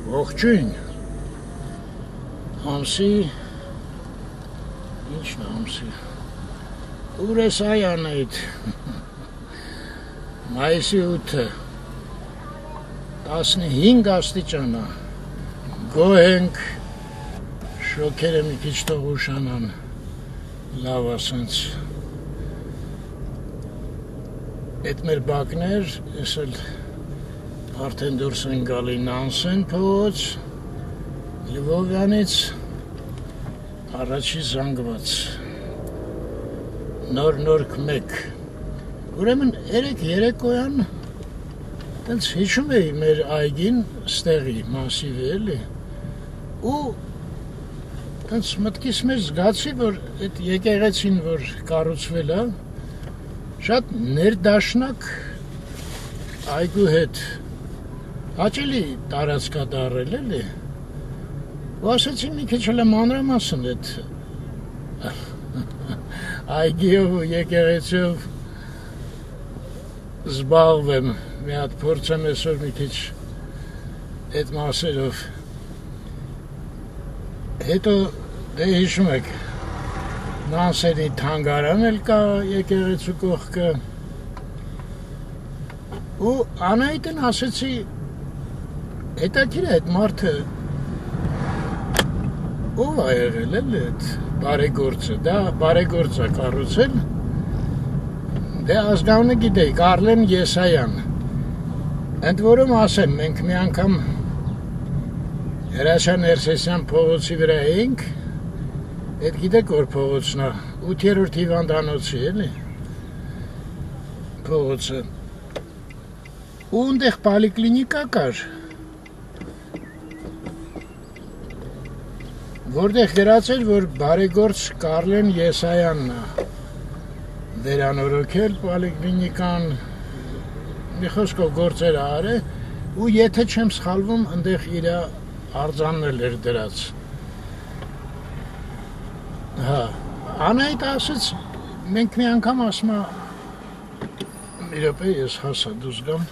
Ողջույն, ամսի, ինչն ամսի, ուր ես այ Անահիտ, մայիսի 8-ը, 15 աստիճան, գոհ ենք, շոքերը մի քիչ թող ուշանան, լավ ասենց, էդ մեր բակներ, ես էլ արդեն դուրս են գալի Նանսեն փողոց, Լվովյանից առաջի զանգված, նոր մեկ, ուրեմն երեկոյան, տենց հիշում էի մեր այգին ստեղի մասիվի էլի, ու տենց մտքիս մեջ զգացի, որ այդ եկեղեցին, որ կառուցվել է, շատ ներդաշնակ այգու հետ հաճելի տարածքա դարել էլի, ու ասեցի մի քիչ հələ մանրամասն այդ այգիով ու եկեղեցիով զբաղվեմ, մի հատ փորձեմ այսօր մի քիչ այդ մասերով, հետո դե հիշում եք, Նանսենի թանգարան էլ կա եկեղեցու կողքը, ու Անահիտին ասեցի, հետաքրքիր է այդ մարդը ով է եղել էլի այդ բարեգործը, դա բարեգործ է կառուցել, դե ազգանունը գիտեի, Կարլեն Եսայան, ընդ որում ասեմ, մենք մի անգամ Հրաշա Ներսեսյան փողոցի վրա էինք, այդ գիտեք որ փողոցն է, 8-րդ հիվանդանոցի էլի փողոցը, ու ընդեղ պոլիկլինիկա կար, որտեղ գրած էր, որ բարեգործ Կարլեն Եսայանն է վերանորոգել պոլիկլինիկան, մի խոսքով գործեր արել, ու եթե չեմ սխալվում, ընդեղ իր արձանն էլ էր դրած։ Հա, Անահիտ ասեց, մենք մի անգամ ասում մի րոպե ես հասա դուրս գամ։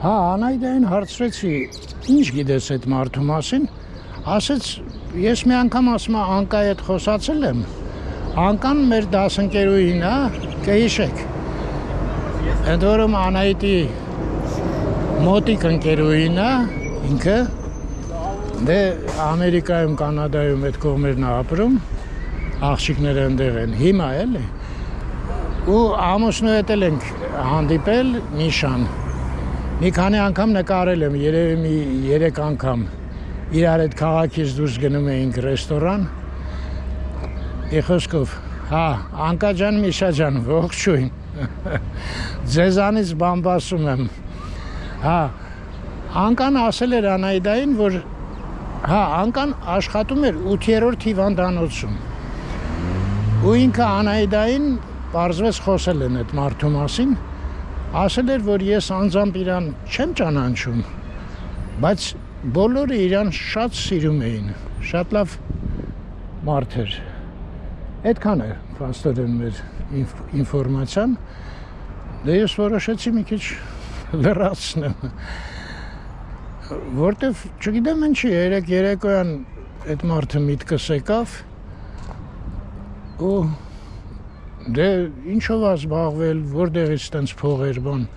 Հա, Անահիտին հարցրեցի, ինչ գիտես այդ մարդու մասին, ասեց, ես մի անգամ ասում Անկայի հետ խոսացել եմ, Անկան մեր դասընկերուհին է, կհիշեք, ընդ որում Անահիտի մոտիկ ընկերուհին է, ինքը, դե Ամերիկայում, Կանադայում այդ կողմերն է ապրում, աղջիկները ընդեղ են, հիմա էլի, ու ամուսնու հետ էլ ենք հանդիպել նիշան, մի քանի անգամ նկարել եմ, երևի մի 3 անգամ, իրար այդ քաղաքից դուրս գնում էինք ռեստորան, իխոսկով, հա, Անկա ջան, Միշա ջան, ողջույն, ձեզանից բամբասում եմ, հա, Անկան ասել էր Անահիտային, որ, հա, Անկան աշխատում էր 8-րդ հիվանդանոցում, ու ինքը Անահիտային պարզվեց խոսել են այդ մարդու մասին, ասել էր, որ ես անձամբ իրան չեմ ճանաչում, բայց բոլորը իրան շատ սիրում էին, շատ լավ մարդ էր, այդքան է փաստորեն մեր ինֆորմացիան, դե ես որոշեցի մի քիչ լրացնեմ, որտեվ չգիտեմ ինչի, երեկոյան այդ մարդը միտքս եկավ, ու դե ինչով է զբաղվել, որտեղից տենց փողեր բան,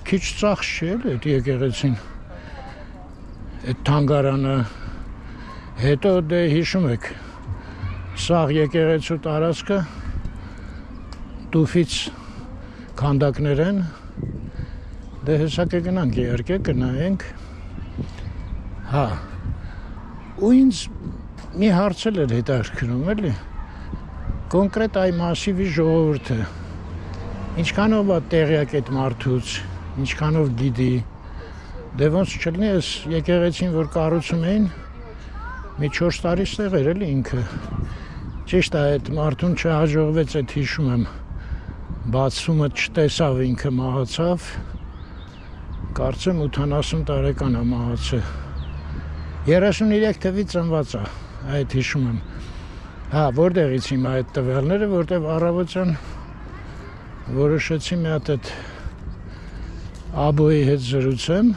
քիչ ծախս չէ էլ այդ եկեղեցին, այդ թանգարանը, հետո դե հիշում եք, սաղ եկեղեցու տարածքը, տուֆից քանդակներ են, դե հեսա կգնանք իհարկե, կնայենք, հա, ու ինձ մի հարց էլ էր հետաքրքրում էլի, կոնկրետ այ մասիվի ժողովուրդը, ինչքանով է տեղյակ այդ մարդուց, ինչքանով գիտի, դե ոնց չլինի ես եկեղեցին, որ կառուցում էին, մի 4 տարի ստեղ էր էլի ինքը, ճիշտ է այդ մարդուն չհաջողվեց այդ հիշում եմ, բացումը չտեսավ ինքը մահացավ, կարծեմ 80 տարեկան է մահացը, 33 թվի ծնված է, այդ հիշում եմ, հա, որտեղից հիմա այդ տվյալները, որտեղ առավոտյան որոշեցի մի հատ այդ Աբոյի հետ զրուցեմ,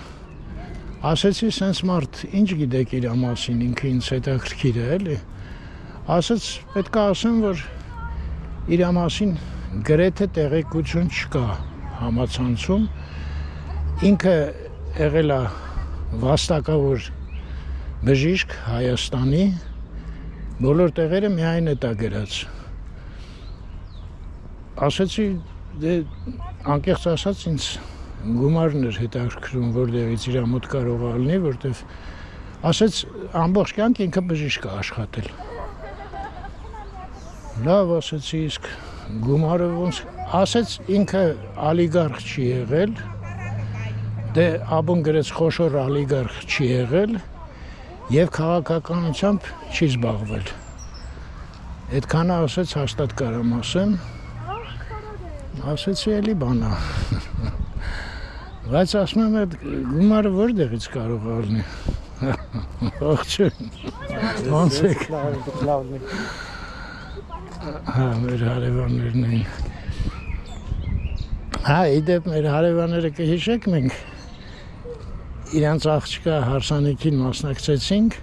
ասեցի սենց մարդ ինչ գիտեք իր մասին, ինքը ինձ հետաքրքիր է էլի, ասեց պետք է ասեմ, որ իր մասին գրեթե տեղեկություն չկա համացանցում, ինքը եղել է վաստակավոր բժիշկ Հայաստանի, բոլոր տեղերը միայն է տա գրած, ասեցի դե անկեղծ ասած ինձ գումարն էր հետաքրքրում, որտեղից իր մոտ կարող է լինի, որտեվ ասեց ամբողջ կյանք ինքը բժիշկ է աշխատել։ Լավ ասեցի, իսկ գումարը ոնց, ասեց ինքը ալիգարխ չի եղել, դե աբուն գրեց խոշոր ալիգարխ չի եղել եւ քաղաքականությամբ չի զբաղվել։ Այդքանը ասեց հաստատ կարամ ասեմ, ասեցի էլի բանա։ Բայց ասում եմ, այդ գումարը որտեղից կարող է լինի։ Ողջույն։ Ոնց եք։ Հա, մեր հարևաններն էին։ Հա, իդեպ մեր հարևանները կհիշեք մենք իրանց աղջկա հարսանիքին մասնակցեցինք,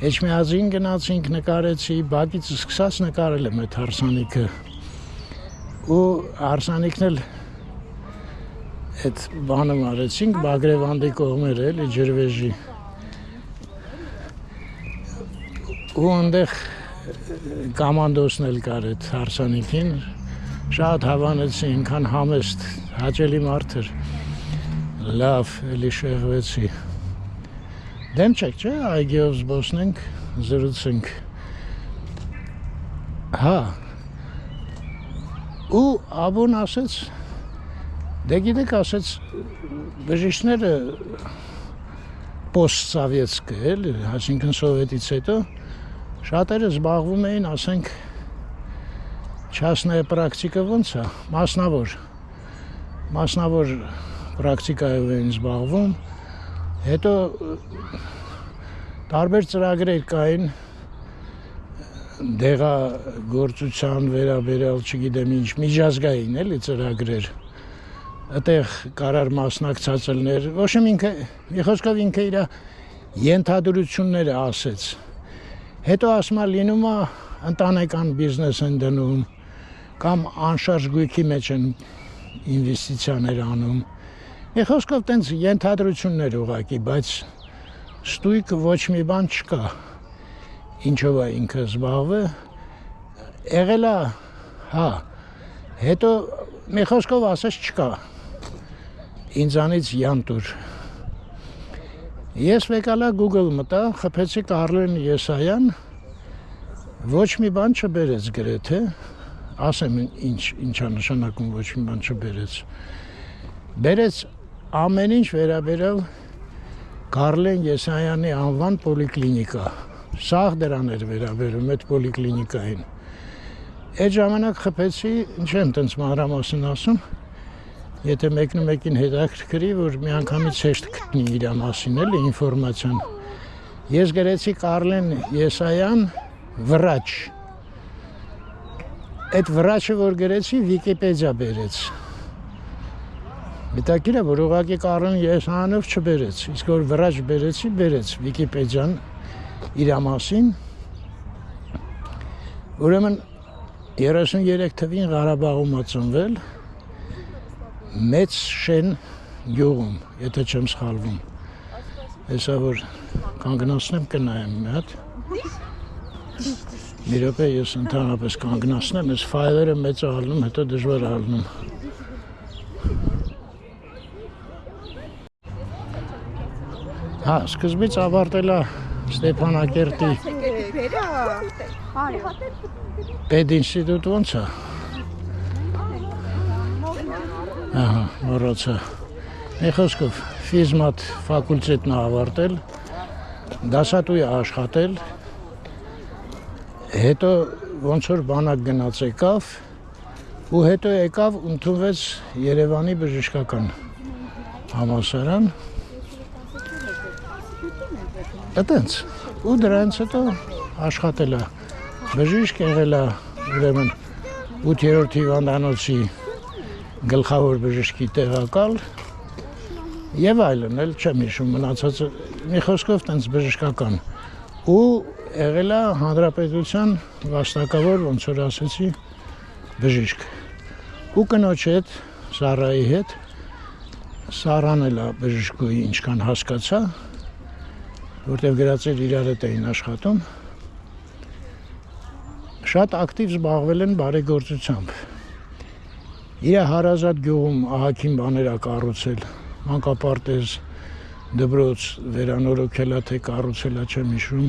Էջմիածին գնացինք, նկարեցի, բակից սկսած նկարել եմ այդ հարսանիքը։ Ու հարսանիքն էլ այդ բանը մարեցինք, Բագրևանդի կողմերը էլի ջրվեժի։ Ու այնտեղ կամանդոսն էլ կար այդ հարսանիքին, շատ հավանեցի, ինքան համեստ, հաճելի մարդ էր, լավ, էլի շեղվեցի։ Դեմ չեք, չէ, այգիով զբոսնենք, զրուցենք։ Հա, ու աբուն ասեց, դե գիտեք ասեց, բժիշկները պոստ-սովետսկը էլի, այսինքն սովետից հետո, շատերը զբաղվում էին, ասենք, չասնայ պրակտիկը ոնց է, մասնավոր պրակտիկայով էին զբաղվում, հետո տարբեր ծրագրեր կային, դեղագործության վերաբերյալ, չգիտեմ ինչ, միջազգային էլի ծրագրեր, այդտեղ կարար մասնակցած լիներ, ոչ եմ ինքը, մի խոսքով ինքը իր ենթադրությունները ասեց, հետո ասում է լինում է ընտանեկան բիզնես են դնում, կամ անշարժ գույքի մեջ են ինվեստիցիաներ անում, մի խոսքով տենց ենթադրություններ ուղղակի, բայց ստույգ ոչ մի բան չկա, ինչով է ինքը զբաղվել, եղել է, հա, հետո մի խոսքով ասես չկա, ինձանից յանտուր։ Ես վեկալա Google մտա, խփեցի Կարլեն Եսայան, ոչ մի բան չբերեց գրեթե, ասեմ ինչա նշանակում ոչ մի բան չբերեց, բերեց ամեն ինչ վերաբերյալ Կարլեն Եսայանի անվան պոլիկլինիկա, սաղ դրան էր վերաբերում այդ պոլիկլինիկային, այդ ժամանակ խփեցի, ինչ եմ տենց մանրամասն ասում, եթե մեկին հետաքրքրի, որ մի անգամից հեշտ գտնի իր մասին էլի ինֆորմացիան, ես գրեցի Կարլեն Եսայան վրաչ, այդ վրաչը որ գրեցի Վիկիպեդիա բերեց, հետաքրքիր է, որ ուղղակի Կարլեն Եսայանով չբերեց, իսկ որ վրաչ բերեցի, բերեց Վիկիպեդիան իր մասին, ուրեմն 33 թվին Ղարաբաղում է ծնվել, մեծ շեն գյուղում, եթե չեմ սխալվում, հեսա որ կանգնացնեմ կնայեմ մի հատ, մի րոպե ես ընդհանրապես կանգնացնեմ, ես ֆայլերը մեծ ալնում, հետո դժվար ալնում, հա, սկզբից ավարտել է Ստեփանակերտի Պետինստիտուտ ոնց է, ահա, մոռացա, մի խոսքով ֆիզմատ ֆակուլտետն է ավարտել, դասատու է աշխատել, հետո ոնց որ բանակ գնաց եկավ, ու հետո եկավ ընդունվեց Երևանի բժշկական համալսարան, այտենց, ու դրանց հետո աշխատել է բժիշկ, եղել է ուրեմն 8-րդ հիվանդանոցի գլխավոր բժշկի տեղակալ, Եվ այլն, էլ չեմ հիշում մնացածը, մի խոսքով տենց բժշկական։ Ու եղել է հանրապետության վաստակավոր, ոնց որ ասեցի, բժիշկ։ Ու կնոջ հետ, Սարայի հետ, Սարան էլ է բժշկուի ինչքան հասկացա, որտեղ գրած էր իրար հետ էին աշխատում, շատ ակտիվ զբաղվել են բարեգործությամբ։ Իր հարազատ գյուղում ահագին բաներ ա կառուցել, մանկապարտեզ, դպրոց վերանորոգել ա, թե կառուցել ա, չեմ հիշում։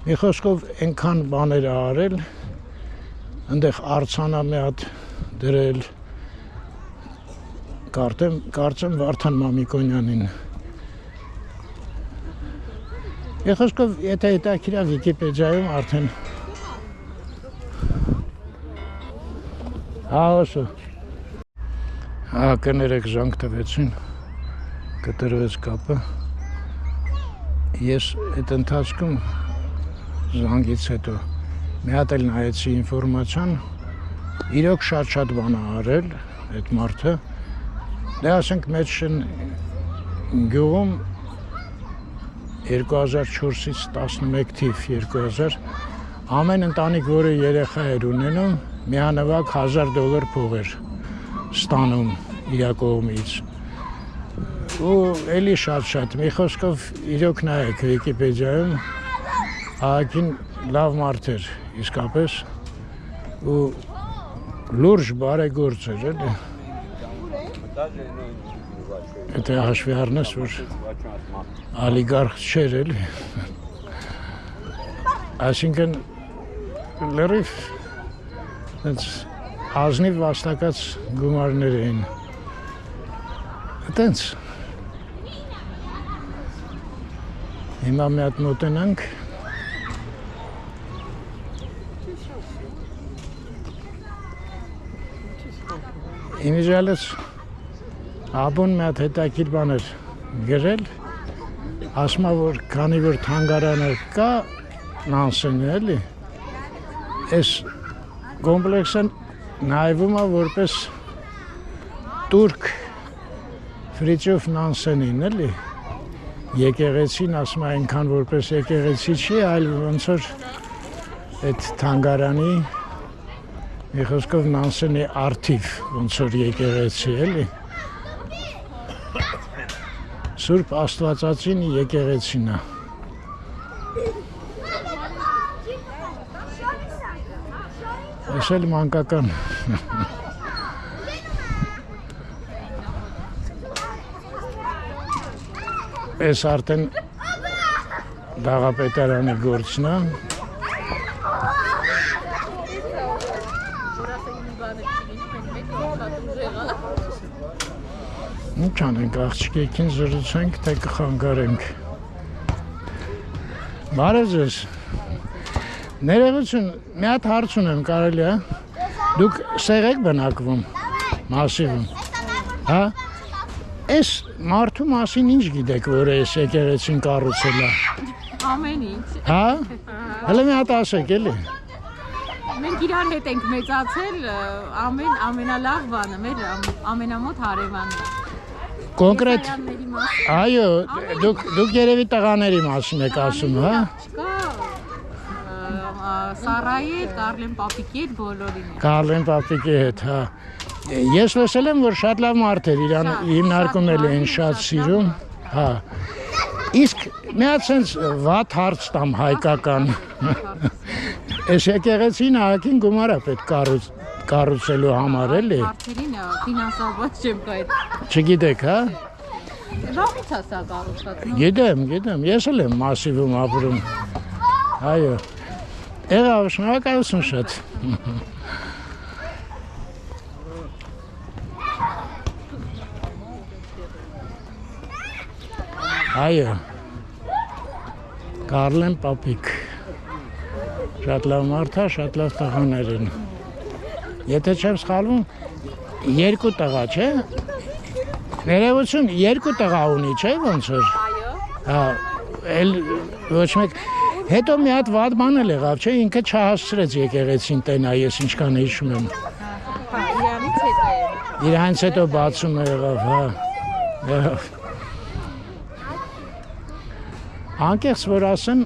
Մի խոսքով այնքան բաներ ա արել, այնտեղ արձանա մի հատ դրել, կարծեմ Վարդան Մամիկոնյանին։ Մի խոսքով, եթե հետաքրքիր ա Վիկիպեդիայում արդեն Հաղոսը։ Կներեք ժանք տվեցին, կտրվեց կապը։ Ես այդ ընթացքում զանգից հետո մի հատ էլ նայեցի ինֆորմացիան, իրոք շատ բան ա արել այդ մարդը։ Դե ասենք մեջ գյուղում 2004-ից 11 թիվ 2000 ամեն ընտանիք, որը երեխա էր ունենում, միանվագ $1000 փող էր ստանում իր կողմից։ Ու էլի շատ, մի խոսքով իրոք նայեք Վիկիպեդիայում, ահագին լավ մարդ էր իսկապես ու լուրջ բարեգործ էր էլի։ Եթե հաշվի առնես, որ ալիգարխ չէր էլի։ Այսինքն լրիվ ազնիվ վաստակած գումարներ էին։ Այտենց։ Հիմա մի հատ մոտենանք։ Իմիջալից աբուն մի հատ հետաքրքիր բան էր գրել, ասում է, որ քանի որ թանգարանը կա Նանսենի էլի, այս կոմպլեքսը նայվում է որպես տուրք Ֆրիծյոֆ Նանսենին էլի, եկեղեցին ասում է այնքան որպես եկեղեցի չի, այլ ոնց որ այդ թանգարանի մի խոսքով Նանսենի արդիվ, ոնց որ եկեղեցի էլի, Սուրբ Աստվածածին եկեղեցին է։ Ես էլ մանկական։ Ես արդեն դաղապետարանի գործն է։ Ինչ անենք, աղջիկին զրուցենք, թե կխանգարենք։ Բարև ձեզ։ Ներողություն, մի հատ հարց ունեմ, կարելի է։ Դուք սեղ եք բնակվում, Մասիվում։ Հա? Այս մարդու մասին ինչ գիտեք, որ այս եկեղեցին կառուցել է։ Ամեն ինչ։ Հա? Հələ մի հատ ասեք, էլի։ Մենք իրար հետ ենք մեծացել, ամենալավ բանը, մեր ամենամոտ հարևանն է։ Կոնկրետ։ Այո, դուք երևի տղաների մասին եք ասում, հա? Չկա։ Սարայի հետ, Կարլեն պապիկի հետ, բոլորին հետ։ Կարլեն պապիկի հետ, հա։ Ես լսել եմ, որ շատ լավ մարդ էր, իրան հիմնարկում էին շատ սիրում, հա։ Իսկ մի հատ սենց վատ հարց տամ հայկական։ Այս եկեղեցին ահագին գումար է պետք կառուցելու համար, էլի։ Հարցերին ֆինանսավորված չեմ կա այդ։ Չգիտեք, հա։ Բաղից է սա կառուցված։ Գիտեմ, ես էլ եմ Մասիվում ապրում։ Այո։ Եղավ, շնորհակալություն շատ։ Այո։ Կարլեն պապիկ։ Շատ լավ մարդ է, շատ լավ տղաներ են։ Եթե չեմ սխալվում, 2 տղա, չէ՞։ Ներողություն, 2 տղա ունի, չէ՞ ոնց որ։ Այո։ Հա, էլ ոչ մեկ հետո մի հատ վատ բան էլ եղավ, չէ՞, ինքը չհասցրեց եկեղեցին տենա, ես ինչքան հիշում եմ։ Հա, իրանից հետո է։ Իրանից հետո բացում եղավ, հա։ Եղավ։ Անկեղծ որ ասեմ,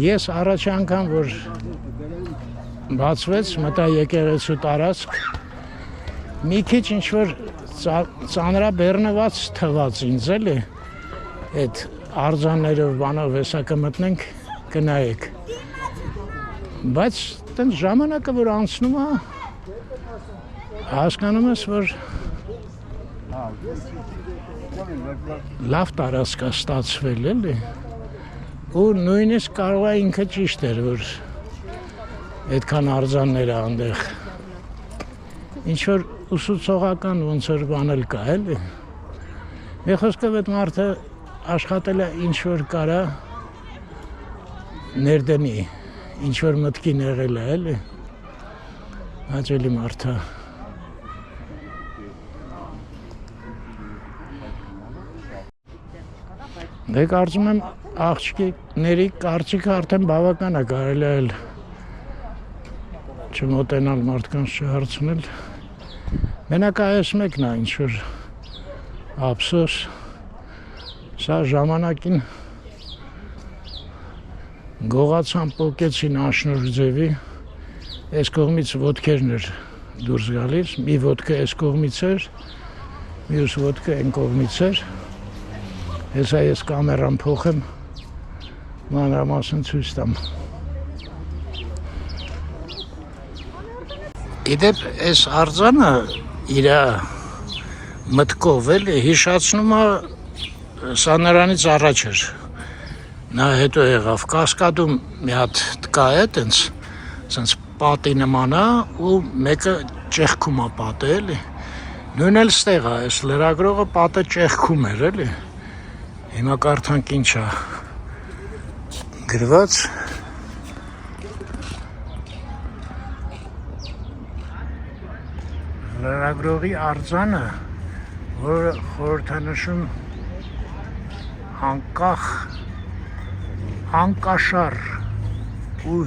ես առաջ անգամ որ բացվեց մտա եկեղեցու տարածք, մի քիչ ինչ որ ծանրաբեռնված թվաց ինձ էլի, այդ արձաններով բանով հեսա կմտնենք կնայեք, բայց տենց ժամանակը որ անցնում է, հասկանում ես որ լավ տարածք է ստացվել էլի, ու նույնիսկ կարող է ինքը ճիշտ էր որ այդքան արձանները այնտեղ ինչ որ ուսուցողական ոնց որ բան էլ կա էլի։ Մի խոսքով այդ մարդը աշխատել է ինչ որ կարա ներդնի, ինչ որ մտքին եղել է էլի։ Հաճելի մարդ է։ Դե կարծում եմ աղջիկների կարծիքը արդեն բավական է կարելի է չմոտենալ մարդկանց չհարցնել։ Մենակ այս մեկն է ինչ որ ափսոս, սա ժամանակին գողացան պոկեցին անշնորհ ձևի, այս կողմից ոտքերն էր դուրս գալիս, մի ոտքը այս կողմից էր, մյուս ոտքը այն կողմից էր։ Հեսա ես կամերան փոխեմ, մանրամասն ցույց տամ։ Իդեպ այս արձանը իր մտքով էլի հիշացնում է սա նրանից առաջ էր։ Նա հետո եղավ Կասկադում մի հատ տկա է տենց պատի նման է ու մեկը ճեղքում է պատը էլի։ Նույն էլ ստեղ է, այս լրագրողը պատը ճեղքում էր էլի։ Հիմա կարդանք ինչ է գրված։ Լրագրողի արձանը, որը խորհրդանշում անկախ, անկաշար ու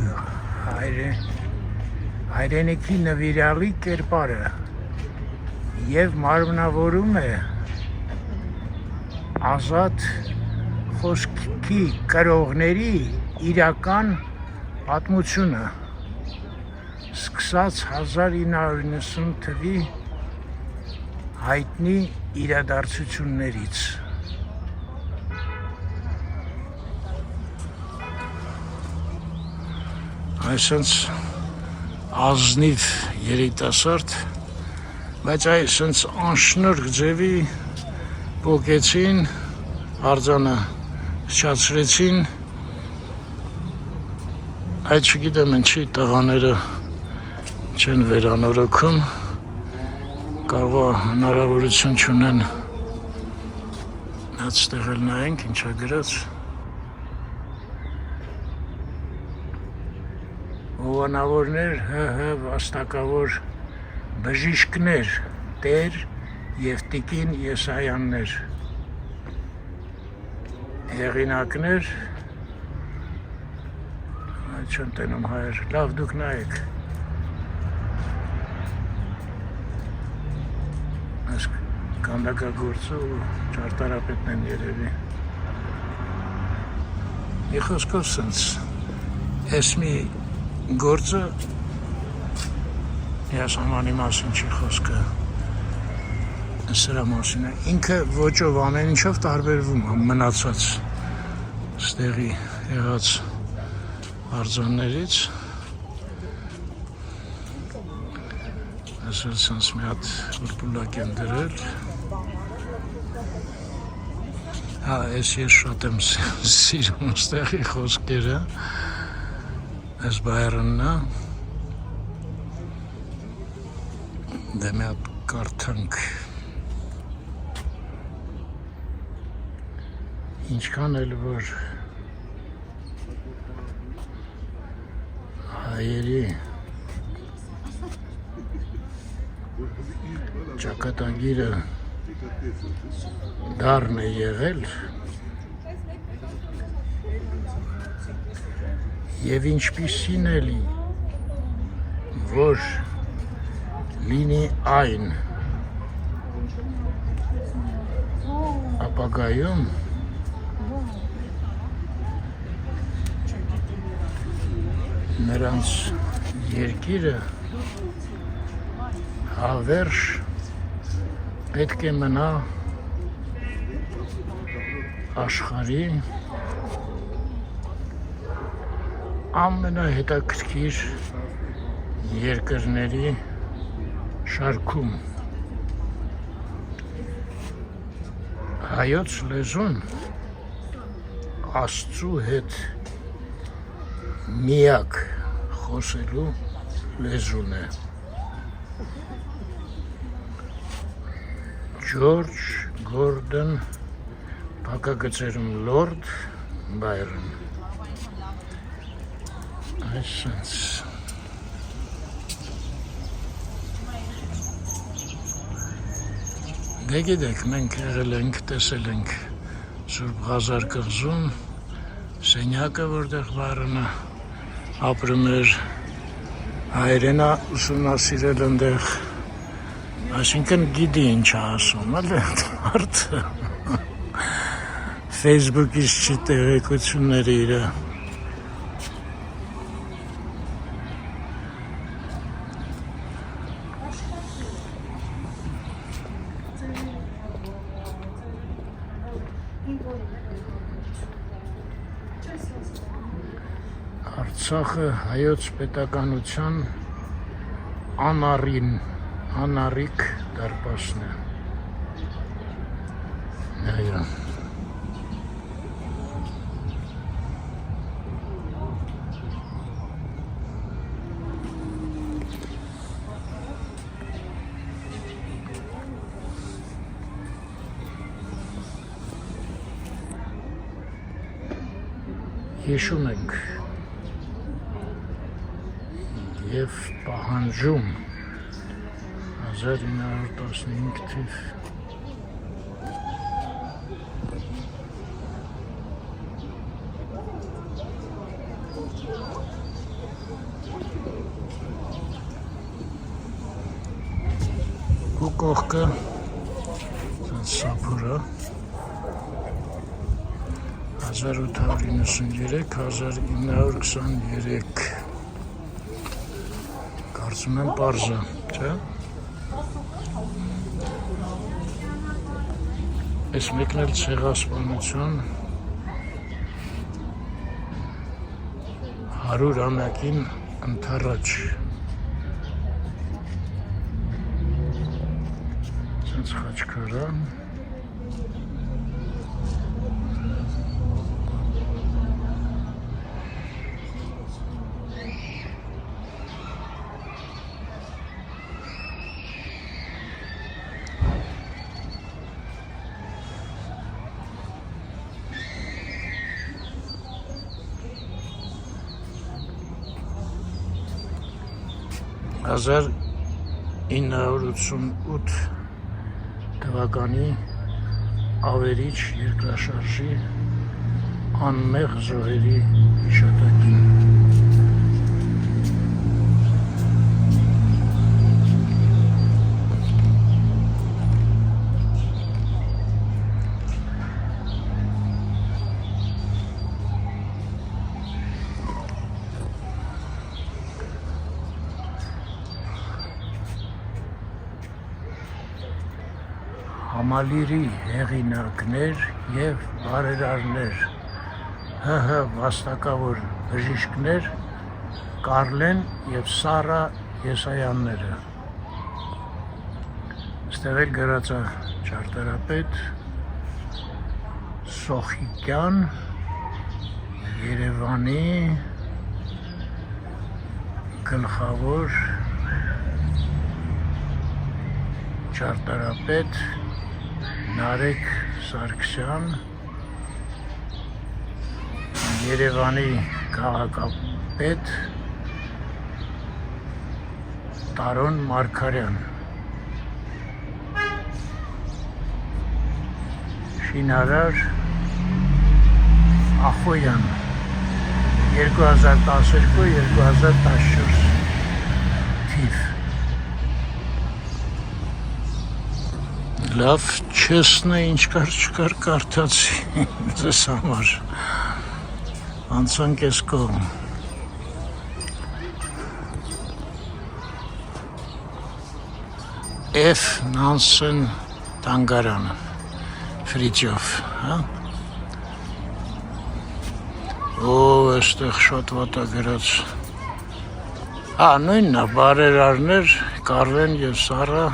հայրենիքի նվիրալի կերպարը և մարմնավորում է ազատ խոսքի կրողների իրական պատմությունը, սկսած 1990 թվի հայտնի իրադարձություններից։ Այսինքն ազնիվ երիտասարդ, բայց այսինքն անշնորհ ձևի պոկեցին, արձանը շացրեցին, այդ չգիտեմ ինչի տղաները չեն վերանորոգում, կարող հնարավորություն չունեն հաց տեղել նայենք ինչա գրած։ Հովանավորներ, վաստակավոր բժիշկներ, Տեր և Տիկին Եսայաններ, հեղինակներ, այդ չեն տենում հայեր, լավ դուք նայեք, այս կանդակագործը ու ճարտարապետն են երևի, մի խոսքով սենց, ես մի գործը ես ամանի մասին չի խոսքը սրա մասին է, ինքը ոճով ամեն ինչով տարբերվում է մնացած ստեղի եղած արձաններից այսօր սենց մի հատ ուրպուլակ են դրել ես շատ եմ սիրում ստեղի խոսքերը այս բայրնն է դե մի հատ կարդանք ինչքան էլ որ հայերի ճակատագիրը դառն է եղել և ինչպիսին էլ որ լինի այն ապագայում նրանց երկիրը հավերժ պետք է մնա աշխարհի ամենահետաքրքիր երկրների շարքում։ Հայոց լեզուն Աստծու հետ միակ խոսելու լեզուն է։ Ջորջ Գորդոն փակագծերում Լորդ Բայրոն։ Այսպես դե գիտեք, մենք եղել ենք, տեսել ենք Սուրբ Ղազար կղզում սենյակը, որտեղ Բայրոնը ապրում էր, հայերենը ուսումնասիրել ընդեղ, այսինքն գիտի ինչ է ասում, էլի մարդը Facebook-ից չի տեղեկությունները իրը։ Արցախը հայոց պետականության անառիկ դարպասն է։ Այո։ Հիշում ենք և պահանջում 1915 թիվ ու կողքը սափորը 1893-1923 կարծում եմ պարզը, չէ՞։ Այս մեկն էլ ցեղասպանության 100-ամյակին ընդառաջ։ Սենց խաչքարան Հազար 988 թվականի ավերիչ երկրաշարժի անմեղ զոհերի հիշատակին։ Համալիրի հեղինակներ և բարերարներ, ՀՀ վաստակավոր բժիշկներ Կարլեն և Սարա Եսայանները։ Ստեղ էլ գրած է ճարտարապետ Սոխիկյան, Երևանի գլխավոր ճարտարապետ Նարեկ Սարգսյան, Երևանի քաղաքապետ Տարոն Մարգարյան, շինարար Ախոյան 2012-2014 թիվ։ Լավ, չեսնը ինչ կար չկար կարդացի ձեզ համար, անցանք ես կողմ։ F. Nansen թանգարանը Ֆրիջով, հա։ Օ, այստեղ շատ վատ է գրած։ Նույնն է, բարերարներ, Կարվեն եւ Սառա,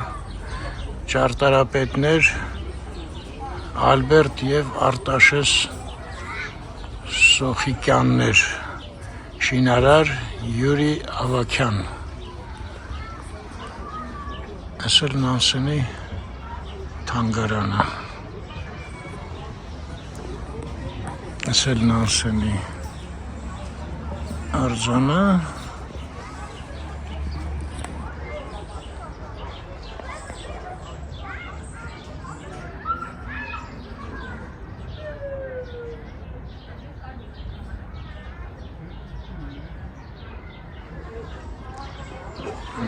ճարտարապետներ, Ալբերտ եւ Արտաշես Սոխիկյաններ, շինարար Յուրի Ավակյան։ Այսօր Նանսենի թանգարանը։ Այսօր Նանսենի արձանը։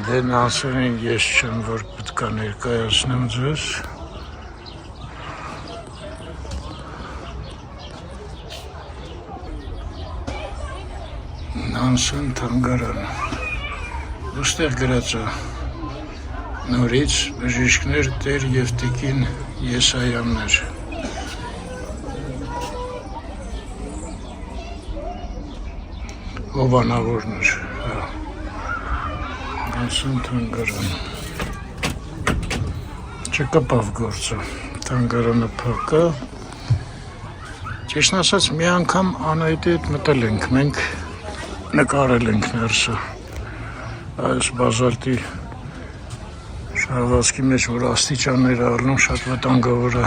Դե Նանսենին ես չեմ, որ պետք է ներկայացնեմ ձեզ։ Նանսեն թանգարան։ Ոստեղ գրած է նորից բժիշկներ Տեր եւ Տիկին Եսայաններ։ Հովանավորներ, հա։ Նանսեն թանգարան։ Չկպավ գործը, թանգարանը փակա։ Ճիշտն ասած, մի անգամ Անահիտի հետ մտել ենք, մենք նկարել ենք ներսը։ Այս բազալտի շարվածքի մեջ, որ աստիճաններ առնում, շատ վտանգավոր է,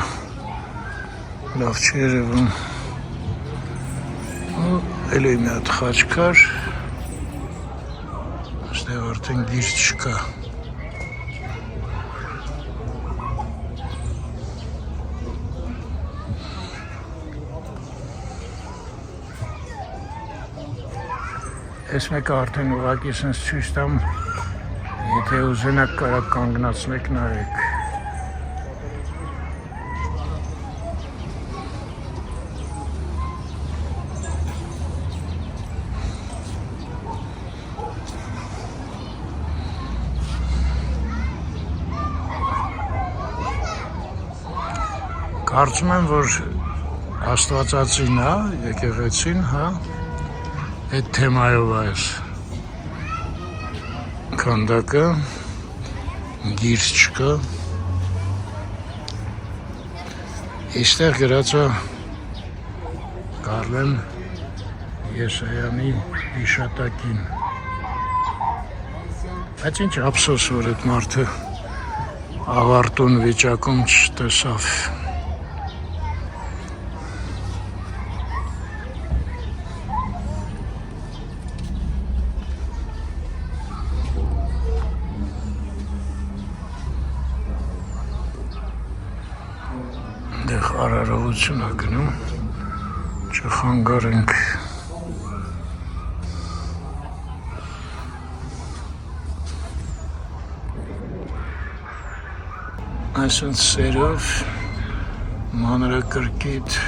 լավ չի երևում։ Էլի մի հատ խաչքար, այստեղ արդեն գիրք չկա։ Այս մեկը արդեն ուղղակի սենց ցույց տամ, եթե ուզենաք կարակ կանգնացնեք նայեք։ Կարծում եմ, որ Աստվածածին է, եկեղեցին, հա, այդ թեմայով այս քանդակը, գիրք չկա։ Այստեղ գրած է Կարլեն Եսայանի հիշատակին։ Բայց ինչ ափսոս, որ այդ մարդը ավարտուն վիճակում չտեսավ։ Դեղ արարողություն է գնում, չխանգարենք։ Այսինքն սերով, մանրակրկիտ,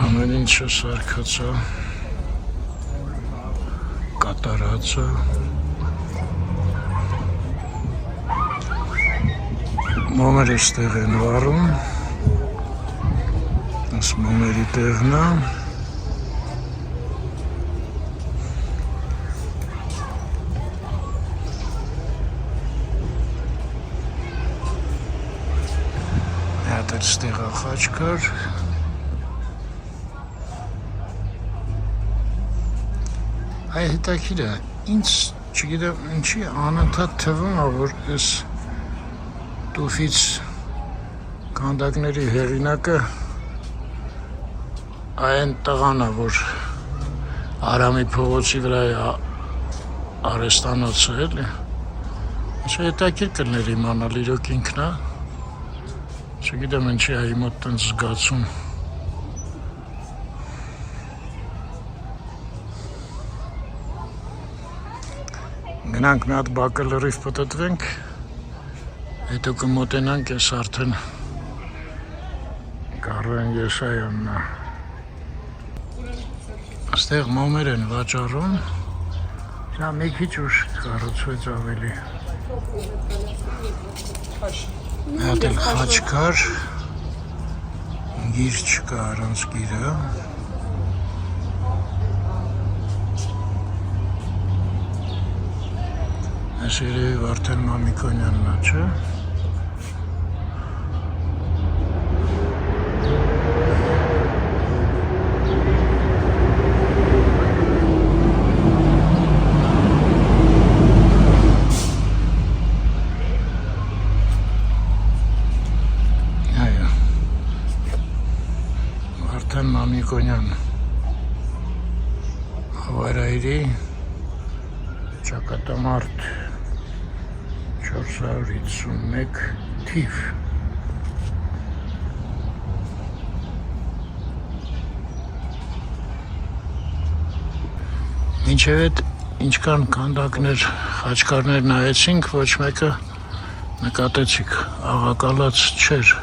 ամեն ինչը սարքած է, կատարած է։ Մոմերը ստեղ են վարում, այս մոմերի տեղն է, հատ էլ ստեղ է խաչքար, այ հետաքրքիր է, ինձ չգիտեմ ինչի անընդհատ թվում է, որ այս տուֆից քանդակների հեղինակը այն տղան է, որ Արամի փողոցի վրա է արհեստանոցը, էլի։ Això հետաքրքիր կլներ իմանալ իրոք ինքն է։ Չգիտեմ ինչի է իմ մոտ տենց զգացում։ Գնանք մի հատ բակը լրիվ պտտվենք, հետո կմոտենանք ես արդեն Կարվեն Եսայանն է։ Այստեղ մոմեր են վաճառում, դա մի քիչ ուշ կառուցվեց ավելի։ Այդ էլ խաչ կար, գիր չկա առանց գիրը։ Այս երևի Վարդան Մամիկոնյանն է, չէ՞։ Վարդան Մամիկոնյան Հավարայրի ճակատամարտ 451 թիվ։ Մինչև այդ ինչքան քանդակներ, խաչքարներ նայեցինք, ոչ մեկը նկատեցիք, աղակալած չէր։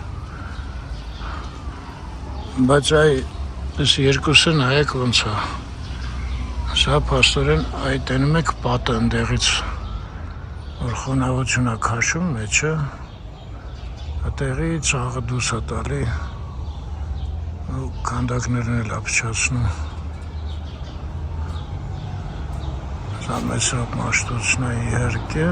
Բայց այս երկուսը նայեք ոնց է։ Սա փաստորեն այդ տենում եք պատը ընդեղից, որ խոնավություն է քաշում մեջը, այդտեղի ծաղը դուրս է տալի ու քանդակներն էլ ապչացնում։ Սա մեծ մաշտոցն է իհարկե։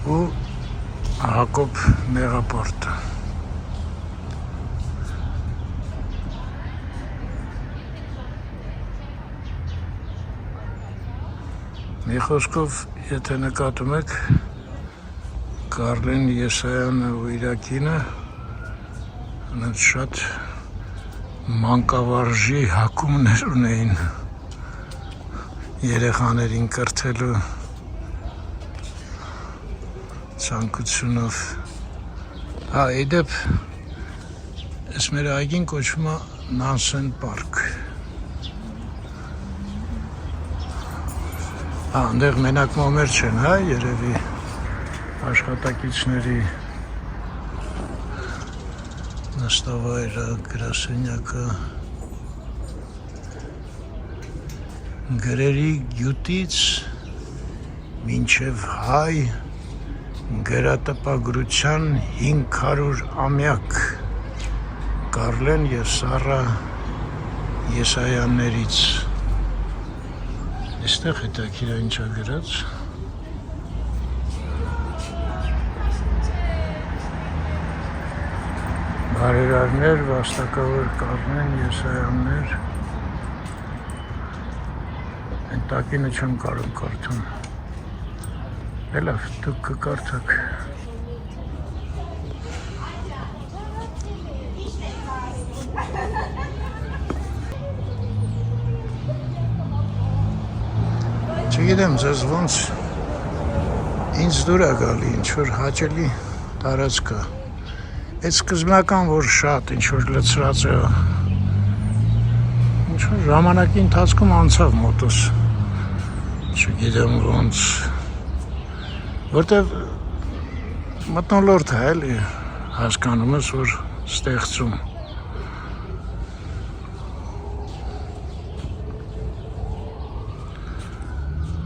Ու Հակոբ մեղապարտը։ Մի խոսքով, եթե նկատում եք, Կարլեն Եսայանը ու իր կինը շատ մանկավարժի հակումներ ունեին երեխաներին կրթելու ցանկությունով։ Իդեպ, այս մեր այգին կոչվում է Նանսեն պարկ։ Այնտեղ մենակ մոմեր չեն, երևի աշխատակիցների նստավայրը, գրասենյակը։ Գրերի գյուտից մինչև հայ գրատպագրության 500 ամյակ Կարլեն և Սառա Եսայաններից։ Այստեղ հետաքրքիր է ինչ է գրած։ Բարերարներ, վաստակավոր Կարլեն Եսայաններ։ Այն տակինը չեմ կարող կարդում։ Լավ, դուք կկարդաք։ Չգիտեմ ձեզ ոնց ինձ դուր է գալի, ինչ-որ հաճելի տարածք է։ Այդ սկզբնական, որ շատ ինչ-որ լցրած է, ինչ-որ ժամանակի ընթացքում անցավ մոտս, չգիտեմ ոնց, որտև մթնոլորտ է էլի, հասկանում ես, որ ստեղծում։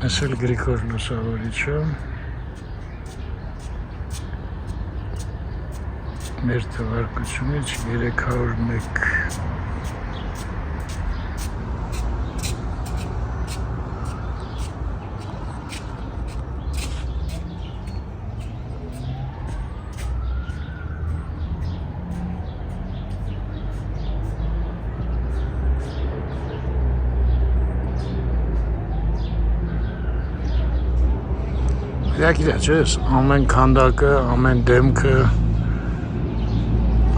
Այս էլ Գրիգոր Լուսավորիչը, մեր թվարկությունից 301։ Գիտա չես, ամեն քանդակը, ամեն դեմքը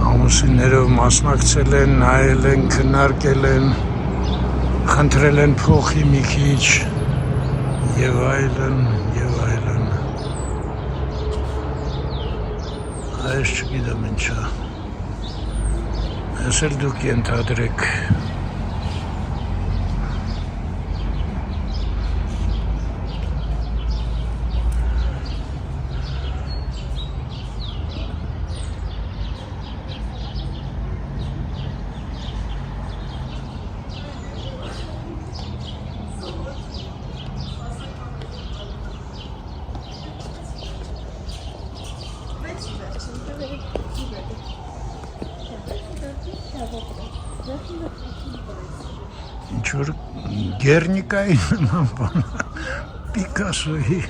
ամուսիններով մասնակցել են, նայել են, քննարկել են, խնդրել են փոխի մի քիչ եւ այլն, եւ այլն։ Այս չգիտեմ ինչա։ Այս էլ դուք ենթադրեք։ Ինչ-որ Գերնիկայի նման բան, Պիկասոյի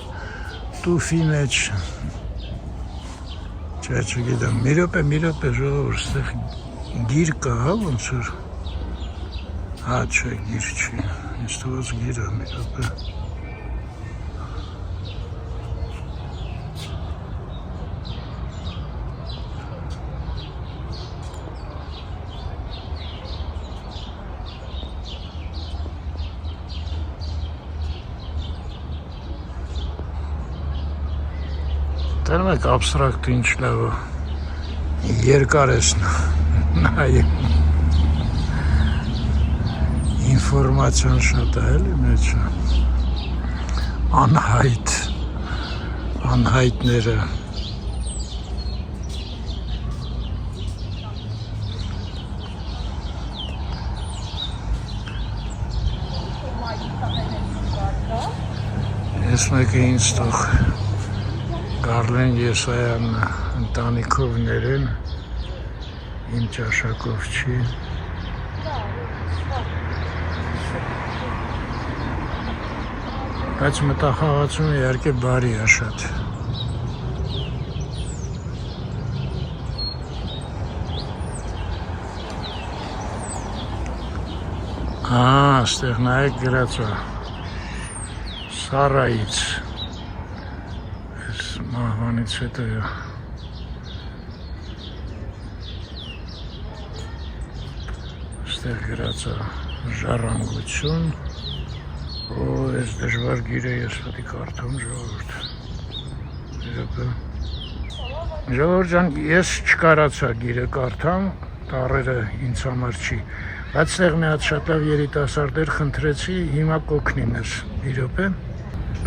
տուֆի մեջ, չգիտեմ, մի րոպե ժողովուրդ, ստեղ գիր կա, հա, ոնց որ, հա, չէ, գիր չի, ինձ թվաց գիր է, մի րոպե, Տերում եք աբստրակտ ինչ լավ է, երկար ես նայում, ինվորմացիան շատ է էլի մեջը, անհայտները, ես մեկը ինձ տող Գարլեն Եսայանն ընտանիքով ներեն, իմ ճաշակով չի, բայց մտախաղացումը իհարկե բարի է շատ, ստեղ նայեք գրած է, Սարայից, մահվանից հետո է, ստեղ գրած է ժառանգություն, ես դժվար գիրը ես պետք է կարդամ ժողովուրդ, ժողովուրդ ջան, ես չկարացա գիրը կարդամ, տառերը ինձ համար չի, բայց ստեղ մի հատ շատ լավ երիտասարդեր խնդրեցի, հիմա կօգնի մեզ, մի րոպե,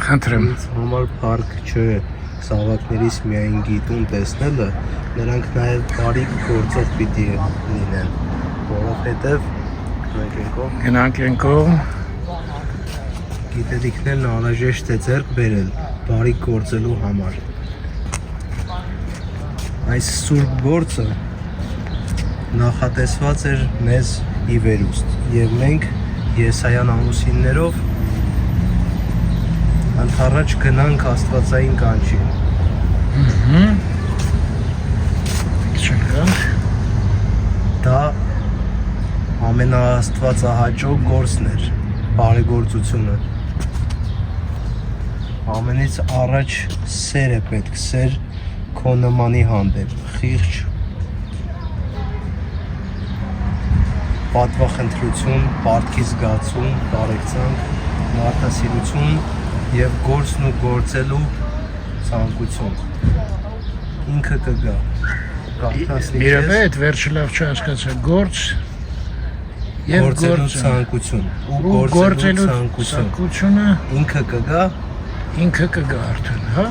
խնդրեմ, ինձ համար փառք չէ Սավակներից միայն գիտուն տեսնելը, նրանք նաև բարի գործող պիտի լինեն, որովհետև գնանք են կողմ, գիտելիքներն անհրաժեշտ է ձեռք բերել բարի գործելու համար։ Այս սուրբ գործը նախատեսված էր մեզ ի վերուստ, և մենք Եսայան ամուսիններով ընդառաջ գնանք աստվածային կանչին։ Դա ամենաաստվածահաճո գործն էր, բարեգործությունը։ Ամենից առաջ սեր է պետք, սեր քո նմանի հանդեպ, խիղճ, պատվախնդրություն, պարտքի զգացում, բարեկցանք, մարդասիրություն և գործն ու գործելու ցանկություն։ Ինքը կգա։ Մի րոպե, այդ վերջը լավ չհասկացա, գործ և գործելու ցանկություն ու գործելու ցանկությունը ինքը կգա արդեն, հա?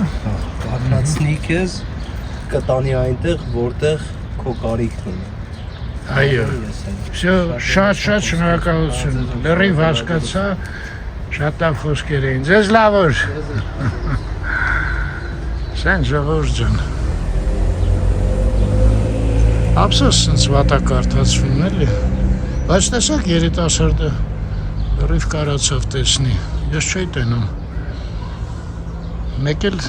Կառնացնի քեզ, կտանի այնտեղ, որտեղ քո կարիքն ունի։ Այո, շատ շնորհակալություն, լրիվ հասկացա, շատ լավ խոսքեր էին, ձեզ լավ օր, սեն ժողովուրդ ջան, ափսոս սենց վատակարդացվում էլի, բայց տեսակ երիտասարդը լրիվ կարացավ տեսնի, ես չէի տենում, մեկ էլ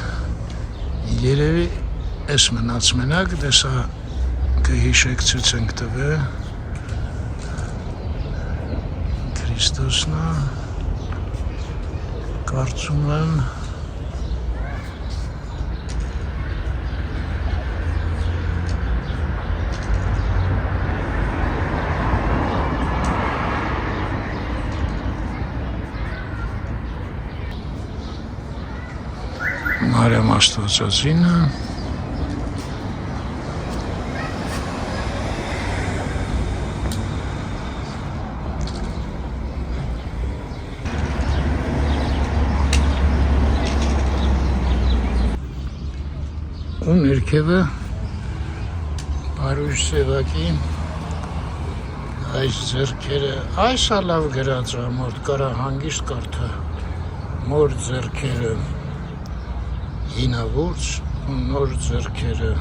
երևի ես մնաց մենակ, դեսա կհիշեք ցույց ենք տվել, Քրիստոսն է, կարծում եմ, Մարիամ Աստվածածինը, ու ներքևը Բարույժ Սևակի այս ձեռքերը, այս լավ գրած է, մորդ կարա հանգիստ կարդա, մոր ձեռքերը, հինավուրց ու նոր ձեռքերը,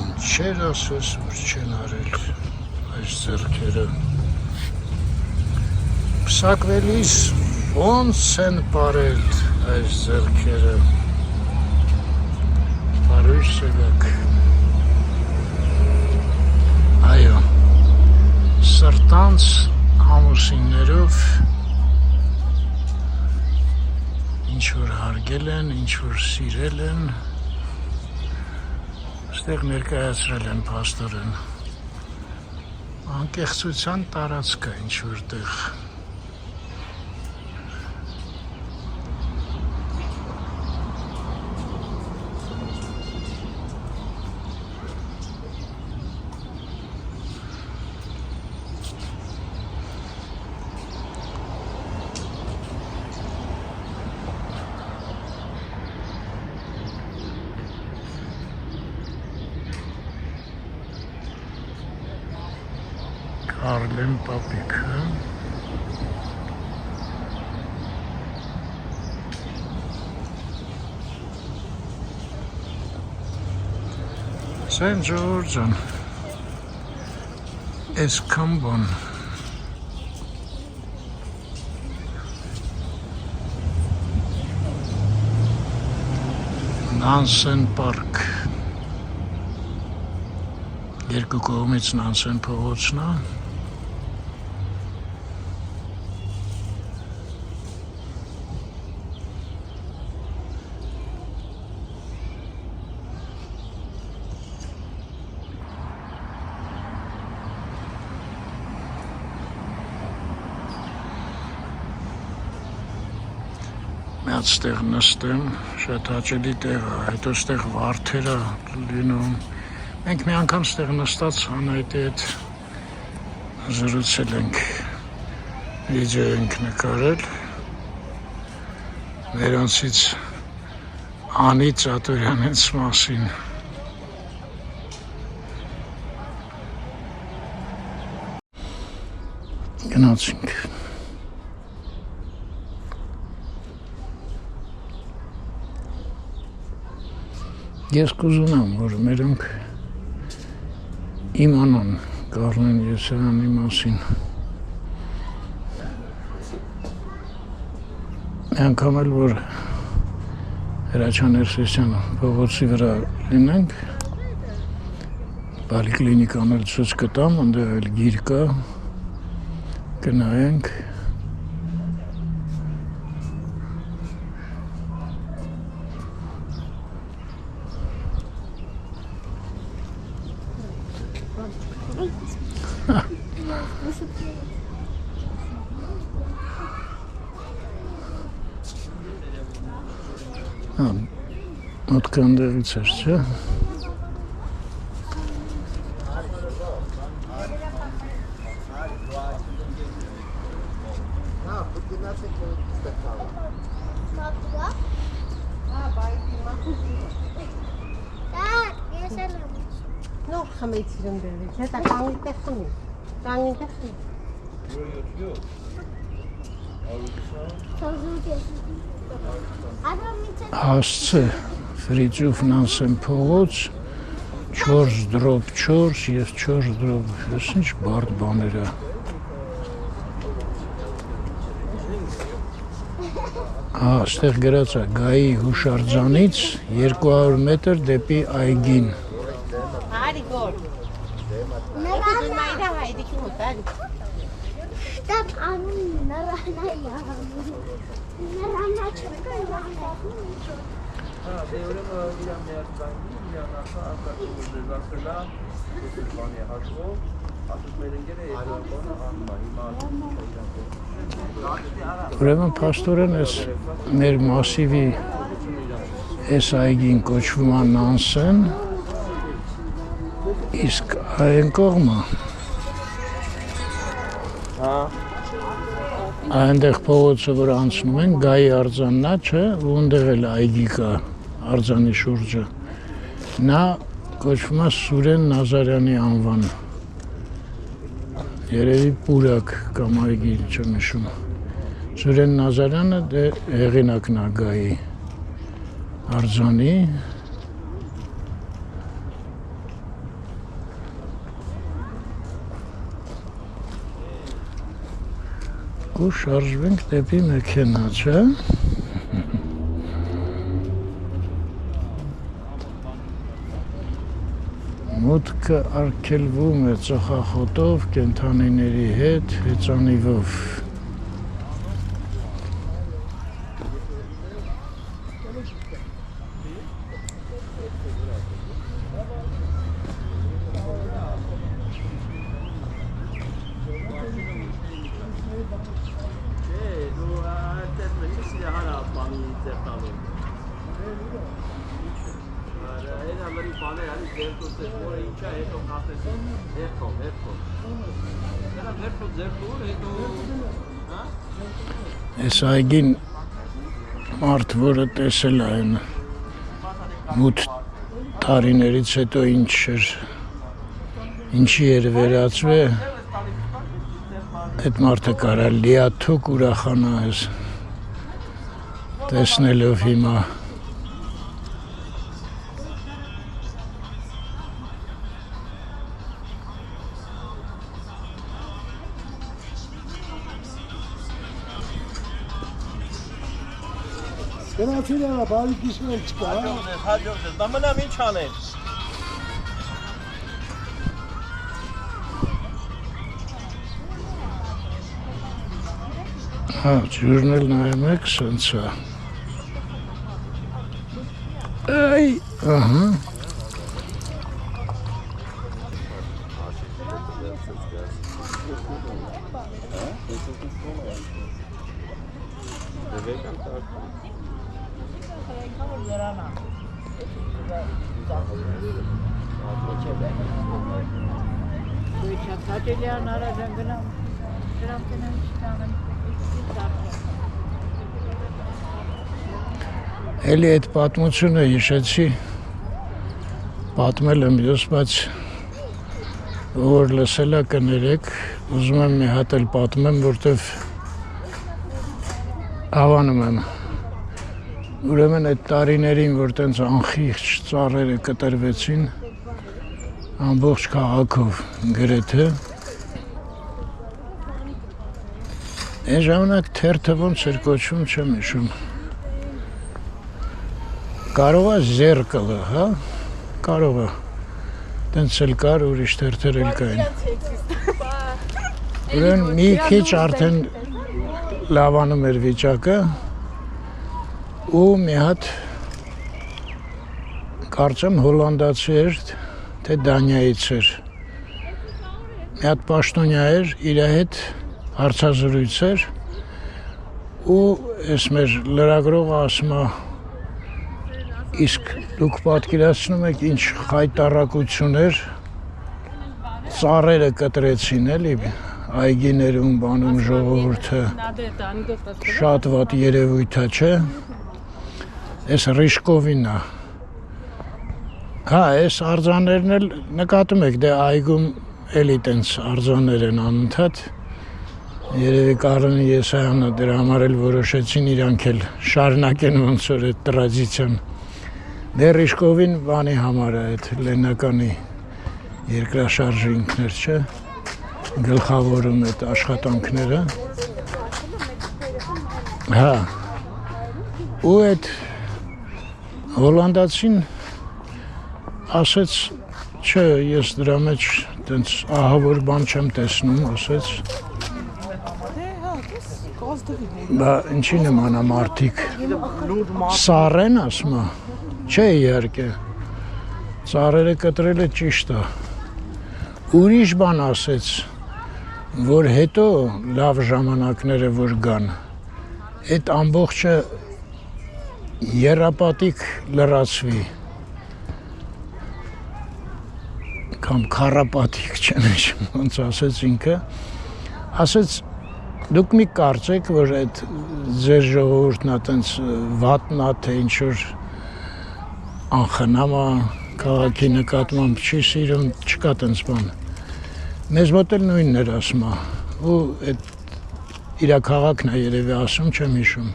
ինչեր ասես, որ չեն արել, այս այս ձեռքերը։ Պսակվելիս ոնց են պարել այս ձեռքերը։ Բարույս եղեք։ Այո, սրտանց ամուսիններով ինչ որ հարգել են, ինչ որ սիրել են, այստեղ ներկայացրել են փաստորեն։ Անկեղծության տարածք է ինչ որտեղ։ Արլեն պապիկը Սեն Ջորջան Էսքամբոն Նանսեն պարկ երկու կողմից Նանսեն փողոցն է Այստեղ նստեմ, շատ հաճելի տեղ է, հետո ստեղ վարդեր է լինում։ Մենք մի անգամ ստեղ նստած Անահիտի հետ զրուցել ենք, վիդեո ենք նկարել։ Նրանցից Անի Ծատուրյանից մասին։ Գնացինք։ Ես կուզենամ, որ մերոնք իմանան Կարլեն Եսայանի մասին։ Մի անգամ էլ, որ Հրաչյա Ներսիսյան փողոցի վրա լինենք, պոլիկլինիկան էլ ցույց կտամ, այնտեղ էլ գիր կա, գնայենք։ Մոտքան դեղից էր, չէ՞։ Նոր խմեցիրում դերվից, հետա կանգի տեխնի, կանգի տեխնի։ Հասցե, Ֆրիծյոֆ Նանսեն փողոց, 4/4 և 4/, ես ինչ բարդ բաներ է։ Ստեղ գրած է Գայի հուշարձանից 200 մետր դեպի այգին։ Արի գոր։ Մայրա հայդիքի մոտ, արի։ Շտապ անում նրանայա։ Նրանա չկա։ Ուրեմն փաստորեն էս մեր մասիվի էս այգին կոչվում է Նանսեն, իսկ այն կողմը այնտեղ փողոցը, որ անցնում են, Գայի արձանն է, չէ, ու այնտեղ էլ այգի կա արձանի շուրջը։ Նա կոչվում է Սուրեն Նազարյանի անվան։ Երևի Պուրակ կամ այգի, չեմ հիշում։ Սուրեն Նազարյանը դե հեղինակն է Գայի արձանի։ ու շարժվենք դեպի մեքենա, չէ՞։ Մուտքը արգելվում է ծխախոտով, կենդանիների հետ, հեծանիվով։ Այս այգին մարդ, որը տեսել է այն մութ տարիներից հետո ինչի էր վերածվել, այդ մարդը կարա լիաթոք ուրախանա այս տեսնելով հիմա։ Գնացին ա, բարի կիսմել չկա, հաջորդ ես, դա մնամ ինչ անեն։ Հա, ջուրն էլ նայում եք, սենց է։ Այ, ահա։ Էլի այդ պատմությունը հիշեցի, պատմել եմ ես, բայց որ լսել է կներեք, ուզում եմ մի հատ էլ պատմեմ, որտև հավանում եմ։ Ուրեմն այդ տարիներին, որ տենց անխիղճ ծառերը կտրվեցին, ամբողջ քաղաքով գրեթե, այն ժամանակ թերթը ոնց էր կոչվում, չեմ հիշում։ Կարող է զերկլը, հա, կարող է, տենց էլ կար, ուրիշ թերթեր էլ կային։ Ուրեն մի քիչ արդեն լավանում էր վիճակը ու մի հատ կարծեմ հոլանդացի էր, թե Դանիայից էր։ Մի հատ պաշտոնյա էր, իր հետ հարցազրույց էր ու ես մեր լրագրողը ասում է իսկ դուք պատկերացնում եք ինչ խայտառակություն էր, ծառերը կտրեցին էլի, այգիներում բանում ժողովուրդը, շատ վատ երևույթ է, չէ, այս Ռիշկովին է, հա, այս արձաներն էլ նկատում եք, դե այգում էլի տենց արձաներ են անընդհատ, երևի Կարեն Եսայանը դրա համար էլ որոշեցին իրանք էլ շարունակեն ոնց որ այդ տրադիցիան։ Դե Ռիշկովին բանի համար է այդ լենականի երկրաշարժի ինքներ, չէ, գլխավորում այդ աշխատանքները, հա, ու այդ հոլանդացին ասեց, չէ, ես դրա մեջ տենց ահավոր բան չեմ տեսնում, ասեց, բա ինչի նման է մարդիկ, սառեն ասում է, չէ իհարկե, ծառերը կտրելը ճիշտ է, ուրիշ բան ասեց, որ հետո լավ ժամանակները որ գան, այդ ամբողջը եռապատիկ լրացվի, կամ քառապատիկ չեմ հիշում, ոնց ասեց ինքը, ասեց դուք մի կարծեք, որ այդ ձեր ժողովուրդն է տենց վատնա, թե ինչ-որ անխնամ է, քաղաքի նկատմամբ չի սիրում, չկա տենց բան։ Մեզ մոտ էլ նույնն էր ասում է, ու այդ իրա քաղաքն է երևի ասում, չեմ հիշում։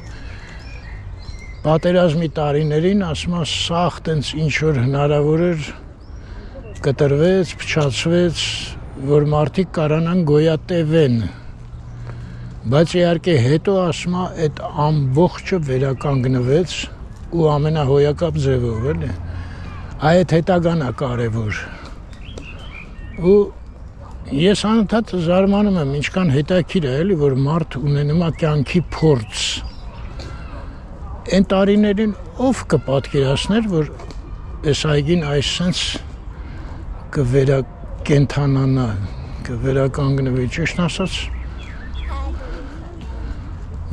Պատերազմի տարիներին ասում է, սաղ տենց ինչ-որ հնարավոր էր, կտրվեց, փչացվեց, որ մարդիկ կարանան գոյատևեն։ Բայց իհարկե հետո ասում է այդ ամբողջը վերականգնվեց ու ամենահոյակապ ձևով էլի։ Այդ հետագան է կարևոր։ Ու ես անընդհատ զարմանում եմ, ինչքան հետաքրքիր է էլի, որ մարդ ունենում է կյանքի փորձ։ Այն տարիներին ով կպատկերացներ, որ այս այգին այսպես կվերակենդանանա, կվերականգնվի, ճիշտ ասած։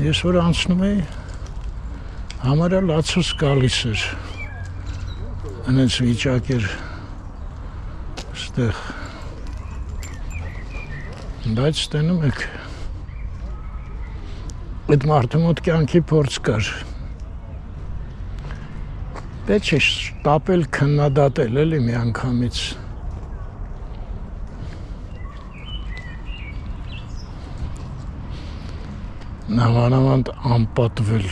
Ես որ անցնում էի, համարյա լացուս գալիս էր, այնպես վիճակ էր ստեղ, բայց տենում եք, այդ մարդու մոտ կյանքի փորձ կար, պետք է շտապել քննադատել էլի մի անգամից, նմանավանդ անպատվել։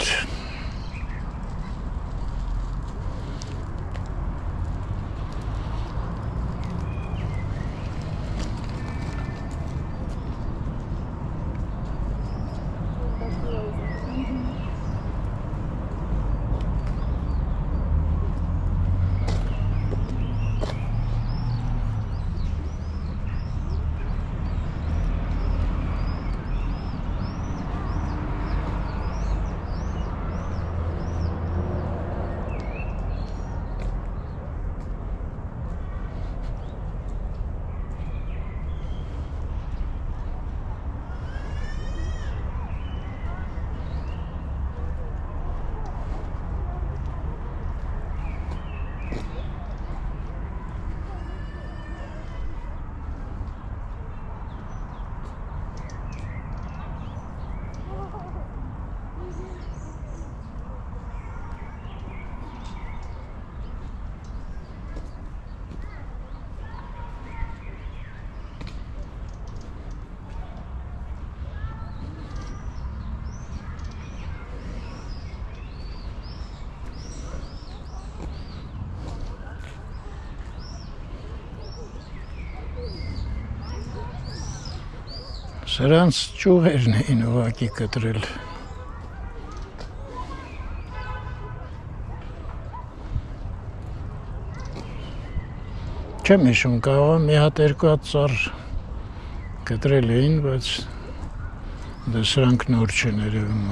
Սրանց ճյուղերն էին ուղղակի կտրել։ Չեմ հիշում, կարող է մի հատ երկու հատ ծառ կտրել էին, բայց դա սրանք նոր չեն երևում։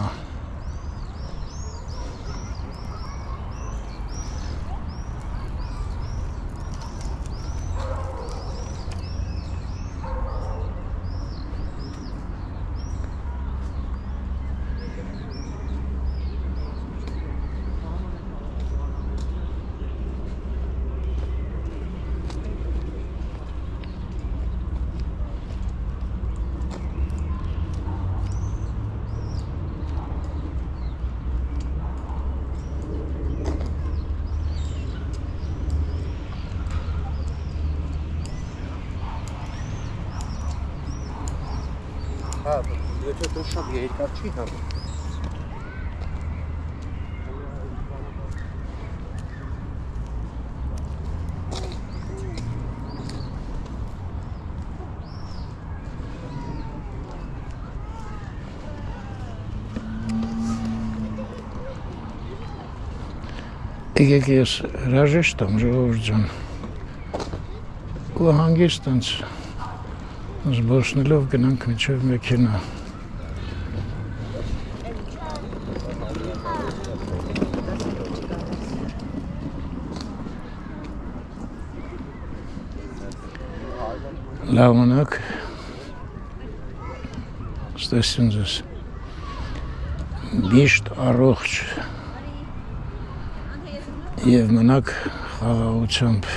Եթե դու շատ երկար չի համ։ Եկեք ես հրաժեշտ եմ, ժողովուրդ ջան, ու հանգիստ ինձ զբոսնելով գնանք մինչև մեքենա։ Լավ մնաք, ստեսին ձեզ, միշտ առողջ և մնաք խաղաղությամբ։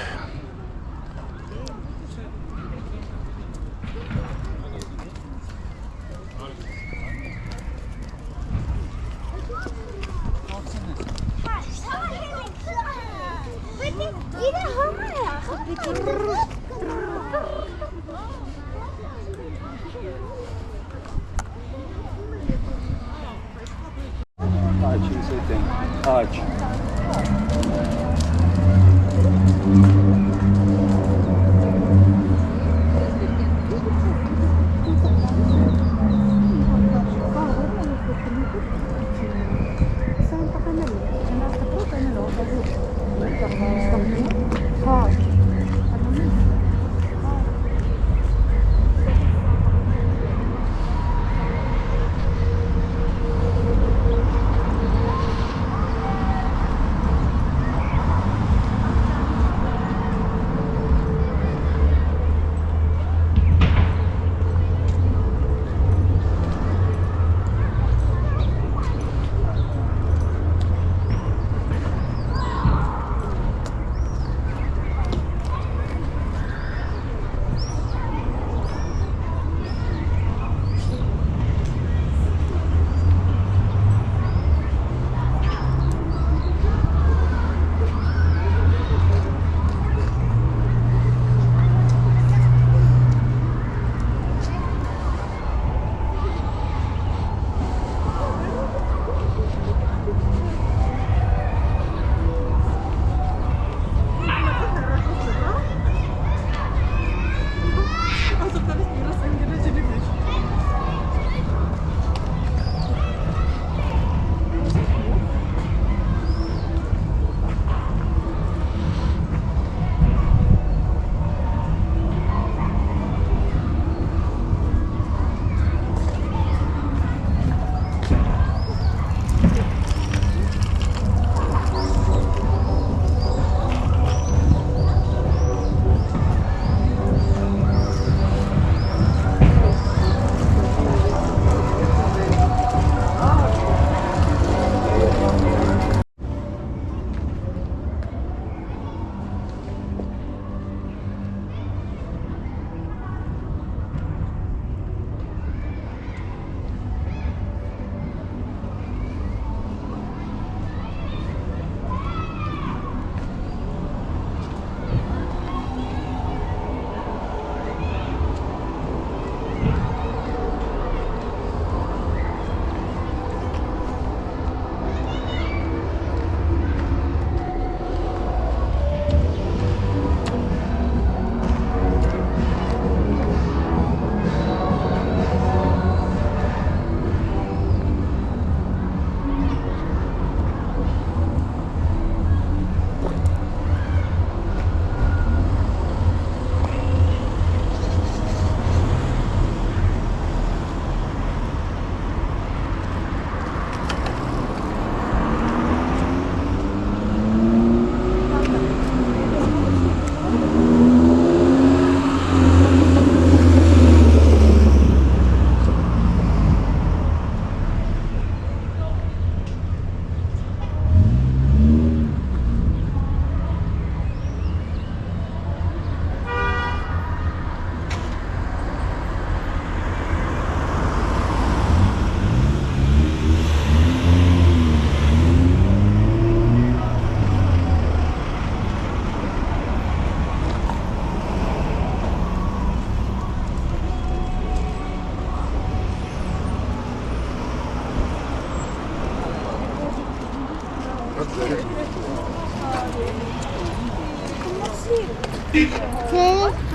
Թե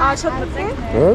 Աշոտ մտեք։ Հա։